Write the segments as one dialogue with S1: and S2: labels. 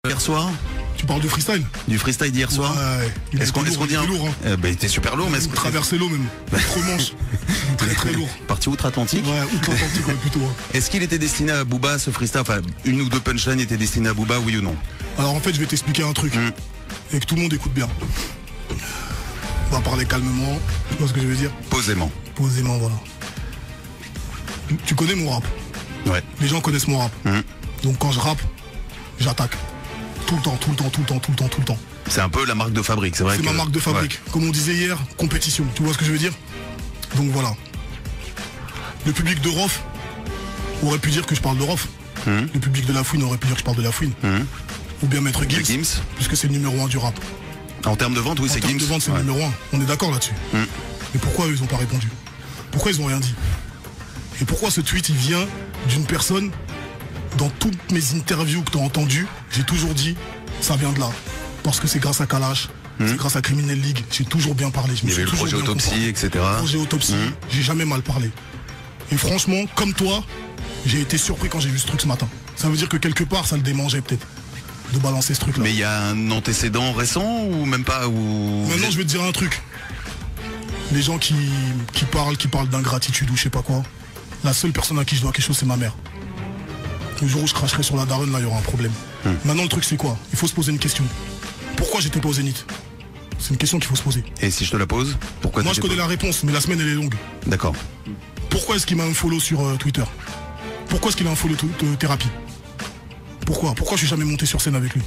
S1: Hier soir,
S2: Tu parles du freestyle?
S1: du freestyle d'hier soir.
S2: Ouais,
S1: Est-ce qu'on dit
S2: lourd, hein.
S1: il était super lourd, mais est-ce que
S2: Traverser l'eau même. Trop manche. Très très lourd.
S1: parti outre-Atlantique?
S2: Ouais, outre-Atlantique ouais, plutôt. Hein.
S1: Est-ce qu'il était destiné à Booba ce freestyle? Enfin, une ou deux punchlines étaient destinées à Booba, oui ou non?
S2: Alors en fait, je vais t'expliquer un truc. Et que tout le monde écoute bien. On va parler calmement. Tu vois ce que je veux dire?
S1: Posément.
S2: Posément, voilà. Tu connais mon rap.
S1: Ouais.
S2: Les gens connaissent mon rap. Donc quand je rappe, j'attaque. Tout le temps, tout le temps, tout le temps, tout le temps, tout le temps.
S1: C'est un peu la marque de fabrique, c'est vrai.
S2: C'est ma marque de fabrique. Ouais. Comme on disait hier, compétition. Tu vois ce que je veux dire? Donc voilà. Le public de Rof aurait pu dire que je parle de Rof. Le public de La Fouine aurait pu dire que je parle de La Fouine. Ou bien Maître Gims, puisque c'est le numéro 1 du rap.
S1: En termes de vente, oui, c'est Gims.
S2: En termes de vente, c'est le numéro 1. On est d'accord là-dessus. Mais pourquoi eux, ils n'ont pas répondu? Pourquoi ils n'ont rien dit? Et pourquoi ce tweet, il vient d'une personne? Dans toutes mes interviews que tu as entendues, j'ai toujours dit, ça vient de là. Parce que c'est grâce à Kalash, c'est grâce à Criminal League, j'ai toujours bien parlé.
S1: Il y avait le projet Autopsie, etc.
S2: Le projet Autopsie, j'ai jamais mal parlé. Et franchement, comme toi, j'ai été surpris quand j'ai vu ce truc ce matin. Ça veut dire que quelque part, ça le démangeait peut-être de balancer ce truc-là.
S1: Mais il y a un antécédent récent ou même pas ou...
S2: Maintenant, je vais te dire un truc. Les gens qui parlent d'ingratitude ou je sais pas quoi, la seule personne à qui je dois quelque chose, c'est ma mère. Le jour où je cracherai sur la daronne, là, il y aura un problème. Maintenant, le truc, c'est quoi? Il faut se poser une question. Pourquoi j'étais pas au Zénith? C'est une question qu'il faut se poser.
S1: Et si je te la pose, pourquoi?
S2: Moi, je connais la réponse, mais la semaine, elle est longue.
S1: D'accord.
S2: Pourquoi est-ce qu'il m'a un follow sur Twitter? Pourquoi est-ce qu'il a un follow thérapie? Pourquoi je suis jamais monté sur scène avec lui?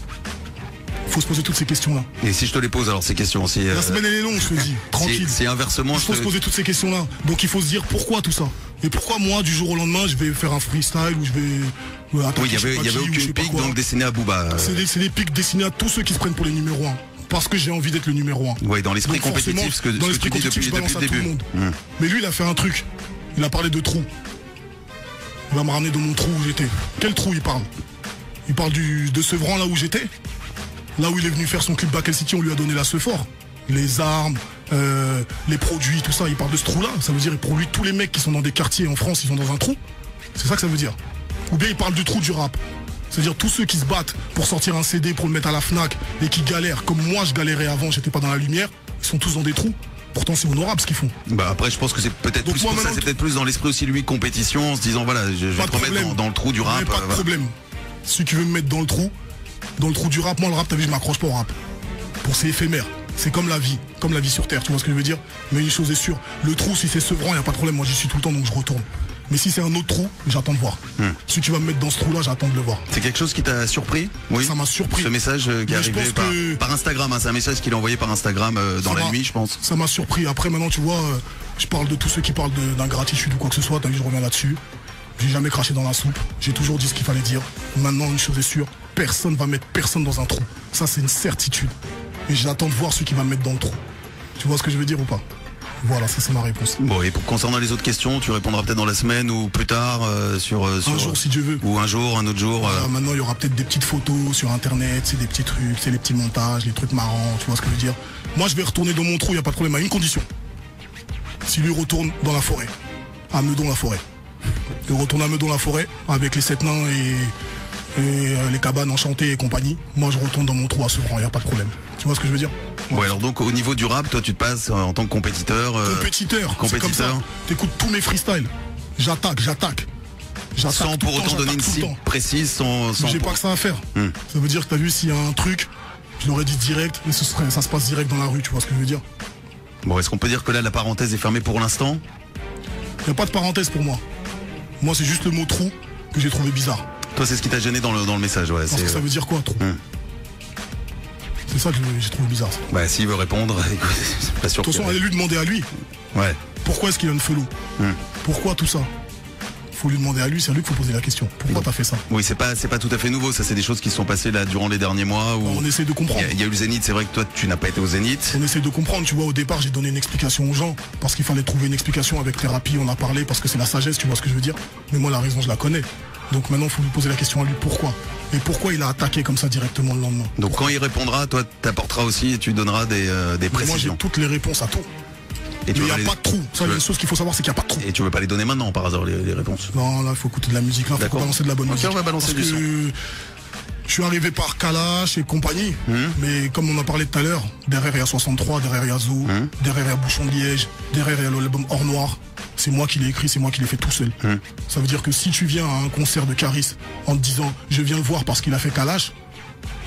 S2: Il faut se poser toutes ces questions-là.
S1: Et si je te les pose, alors ces questions aussi...
S2: La semaine, elle est longue, je te dis. Tranquille.
S1: Si inversement...
S2: Il faut se poser toutes ces questions-là. Donc, il faut se dire pourquoi tout ça? Et pourquoi moi, du jour au lendemain, je vais faire un freestyle ou je vais attaquer?
S1: Oui, il y avait aucune pique donc destinée à Booba.
S2: C'est des piques destinées à tous ceux qui se prennent pour les numéros 1. Parce que j'ai envie d'être le numéro 1.
S1: Oui, dans l'esprit compétitif, ce que tu dis depuis le début.
S2: Mais lui, il a fait un truc. Il a parlé de trou. Il va me ramener dans mon trou où j'étais. Quel trou il parle? Il parle de Sevran là où j'étais. Là où il est venu faire son clip Battle City, on lui a donné la Sephore. Les armes, les produits, tout ça, il parle de ce trou-là. Ça veut dire pour lui, tous les mecs qui sont dans des quartiers en France, ils sont dans un trou. C'est ça que ça veut dire. Ou bien il parle du trou du rap. C'est-à-dire tous ceux qui se battent pour sortir un CD, pour le mettre à la FNAC et qui galèrent, comme moi je galérais avant, j'étais pas dans la lumière, ils sont tous dans des trous. Pourtant c'est honorable ce qu'ils font.
S1: Bah après je pense que c'est peut-être plus pour ça, c'est peut-être plus dans l'esprit aussi lui compétition, en se disant voilà, je vais te remettre dans le trou du rap.
S2: Pas de problème. Celui qui veut me mettre dans le trou du rap, moi le rap, t'as vu, je m'accroche pas au rap. Pour c'est éphémère. C'est comme la vie sur Terre, tu vois ce que je veux dire? Mais une chose est sûre, le trou, si c'est Sevran, y a pas de problème, moi j'y suis tout le temps donc je retourne. Mais si c'est un autre trou, j'attends de voir. Celui qui va me mettre dans ce trou-là, j'attends de le voir.
S1: C'est quelque chose qui t'a surpris? Oui.
S2: Ça m'a surpris.
S1: Ce message qui est arrivé par Instagram, hein, c'est un message qu'il a envoyé par Instagram dans la nuit, je pense.
S2: Ça m'a surpris. Après, maintenant, tu vois, je parle de tous ceux qui parlent d'ingratitude ou quoi que ce soit. T'as vu, je reviens là-dessus. J'ai jamais craché dans la soupe. J'ai toujours dit ce qu'il fallait dire. Maintenant, une chose est sûre, personne va mettre personne dans un trou. Ça, c'est une certitude. Et j'attends de voir celui qui va me mettre dans le trou. Tu vois ce que je veux dire ou pas? Voilà, ça c'est ma réponse.
S1: Bon, et concernant les autres questions, tu répondras peut-être dans la semaine ou plus tard sur
S2: un jour si Dieu veut.
S1: Ou un jour, un autre jour.
S2: Voilà, maintenant il y aura peut-être des petites photos sur internet, c'est des petits trucs, c'est les petits montages, les trucs marrants, tu vois ce que je veux dire. Moi je vais retourner dans mon trou, il n'y a pas de problème, à une condition. Si lui retourne dans la forêt, à Meudon-la-Forêt. Il retourne à Meudon-la-Forêt avec les 7 nains et les cabanes enchantées et compagnie. Moi je retourne dans mon trou à Sevran, il n'y a pas de problème. Tu vois ce que je veux dire?
S1: Ouais, alors donc au niveau du rap, toi tu te passes en tant que compétiteur.
S2: Compétiteur. C'est comme ça. T'écoutes tous mes freestyles. J'attaque.
S1: Sans pour autant donner une cible précise, sans
S2: j'ai pas que ça à faire. Ça veut dire que t'as vu, s'il y a un truc, je l'aurais dit direct, mais ça se passe direct dans la rue, tu vois ce que je veux dire?
S1: Bon, est-ce qu'on peut dire que là la parenthèse est fermée pour l'instant?
S2: Y a pas de parenthèse pour moi. Moi c'est juste le mot trou que j'ai trouvé bizarre.
S1: Toi c'est ce qui t'a gêné dans le message, ouais.
S2: Parce que ça veut dire quoi, trou? C'est ça que j'ai trouvé bizarre. Ça.
S1: Bah s'il veut répondre, écoute, c'est pas sûr.
S2: De toute façon, allez lui demander à lui.
S1: Ouais.
S2: Pourquoi est-ce qu'il a une follow? Pourquoi tout ça? Faut lui demander à lui, c'est à lui qu'il faut poser la question. Pourquoi t'as fait ça?
S1: Oui, c'est pas tout à fait nouveau, ça c'est des choses qui se sont passées là durant les derniers mois où
S2: on essaie de comprendre.
S1: Il y a eu le Zénith, c'est vrai que toi tu n'as pas été au Zénith.
S2: On essaie de comprendre, tu vois, au départ j'ai donné une explication aux gens parce qu'il fallait trouver une explication avec thérapie, on a parlé parce que c'est la sagesse, tu vois ce que je veux dire? Mais moi la raison je la connais. Donc maintenant il faut lui poser la question à lui, pourquoi? Et pourquoi il a attaqué comme ça directement le lendemain?
S1: Donc quand il répondra, toi t'apporteras aussi et tu donneras des précisions.
S2: Moi j'ai toutes les réponses à tout. Mais il n'y a pas de trou. Ça, une chose qu'il faut savoir, c'est qu'il n'y a pas de trou.
S1: Et tu veux pas les donner maintenant par hasard les réponses?
S2: Non, là il faut écouter de la musique, là il faut balancer de la bonne musique.
S1: On va balancer du son.
S2: Je suis arrivé par Kalash et compagnie, mais comme on a parlé tout à l'heure, derrière il y a 63, derrière il y a Zo, derrière il y a Bouchon de Liège, derrière il y a l'album Or Noir. C'est moi qui l'ai écrit, c'est moi qui l'ai fait tout seul. Ça veut dire que si tu viens à un concert de Caris en te disant je viens le voir parce qu'il a fait Kalash,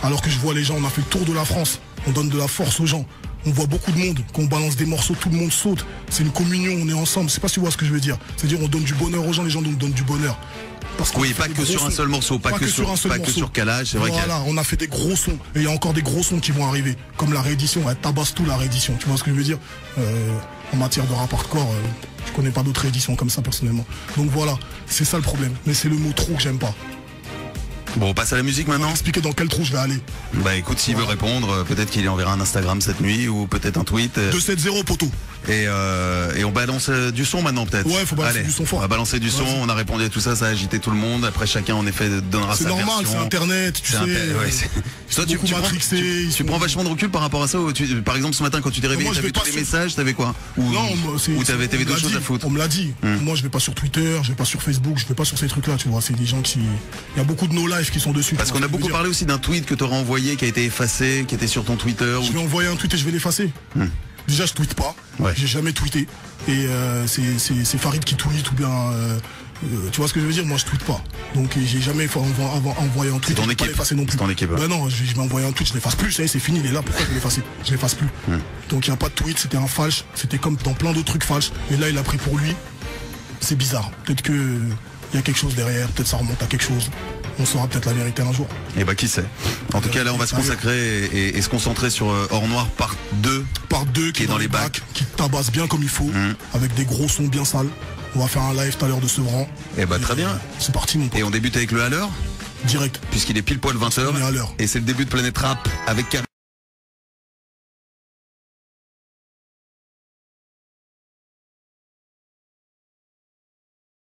S2: alors que je vois les gens, on a fait le tour de la France, on donne de la force aux gens. On voit beaucoup de monde, qu'on balance des morceaux, tout le monde saute. C'est une communion, on est ensemble. Je sais pas si tu vois ce que je veux dire. C'est-à-dire on donne du bonheur aux gens, les gens nous donnent du bonheur.
S1: Parce oui, pas que sur un seul morceau, pas que sur Kalash, c'est vrai.
S2: Voilà, on a fait des gros sons. Et il y a encore des gros sons qui vont arriver. Comme la réédition, elle tabasse tout la réédition. Tu vois ce que je veux dire en matière de rap hardcore, je connais pas d'autres rééditions comme ça personnellement. Donc voilà, c'est ça le problème. Mais c'est le mot trou que j'aime pas.
S1: Bon, on passe à la musique maintenant.
S2: Expliquer dans quel trou je vais aller.
S1: Bah écoute, s'il veut répondre, peut-être qu'il enverra un Instagram cette nuit ou peut-être un tweet.
S2: 270 poteau.
S1: Et on balance du son maintenant peut-être.
S2: Ouais, faut balancer du son fort.
S1: On va balancer du son, on a répondu à tout ça, ça a agité tout le monde. Après chacun en effet donnera sa version.
S2: C'est normal, c'est internet, tu sais.
S1: Toi tu prends vachement de recul par rapport à ça. Par exemple ce matin quand tu t'es réveillé, t'avais tous les messages, t'avais quoi? Ou t'avais d'autres choses à foutre?
S2: On me l'a dit. Moi je vais pas sur Twitter, je vais pas sur Facebook, je vais pas sur ces trucs là, tu vois. C'est des gens qui... Il y a beaucoup de no life qui sont dessus.
S1: Parce qu'on a beaucoup parlé aussi d'un tweet que t'auras envoyé, qui a été effacé, qui était sur ton Twitter.
S2: Je vais envoyer un tweet et je vais l'effacer. Déjà je tweete pas, j'ai jamais tweeté. Et c'est Farid qui tweet ou bien... tu vois ce que je veux dire? Moi je tweete pas. Donc j'ai jamais envoyé un tweet.
S1: C'est ton équipe.
S2: L'effacer non plus.
S1: Ton équipe.
S2: Ben non, je vais envoyer un tweet, je l'efface plus, c'est fini, il est là, pourquoi je vais l'effacer? Je l'efface plus. Donc il n'y a pas de tweet, c'était un falche, c'était comme dans plein d'autres trucs falches. Et là il a pris pour lui. C'est bizarre. Peut-être que il y a quelque chose derrière, peut-être ça remonte à quelque chose. On saura peut-être la vérité un jour.
S1: Et bah qui sait. En tout cas là on va se consacrer et se concentrer sur Or Noir part 2.
S2: Part 2 qui est dans les bacs, qui tabasse bien comme il faut, avec des gros sons bien sales. On va faire un live tout à l'heure de Sevran.
S1: Et bah très bien.
S2: C'est parti mon pote.
S1: Et on débute avec le à l'heure.
S2: Direct.
S1: Puisqu'il est pile poil 20h. Et c'est le début de Planète Rap avec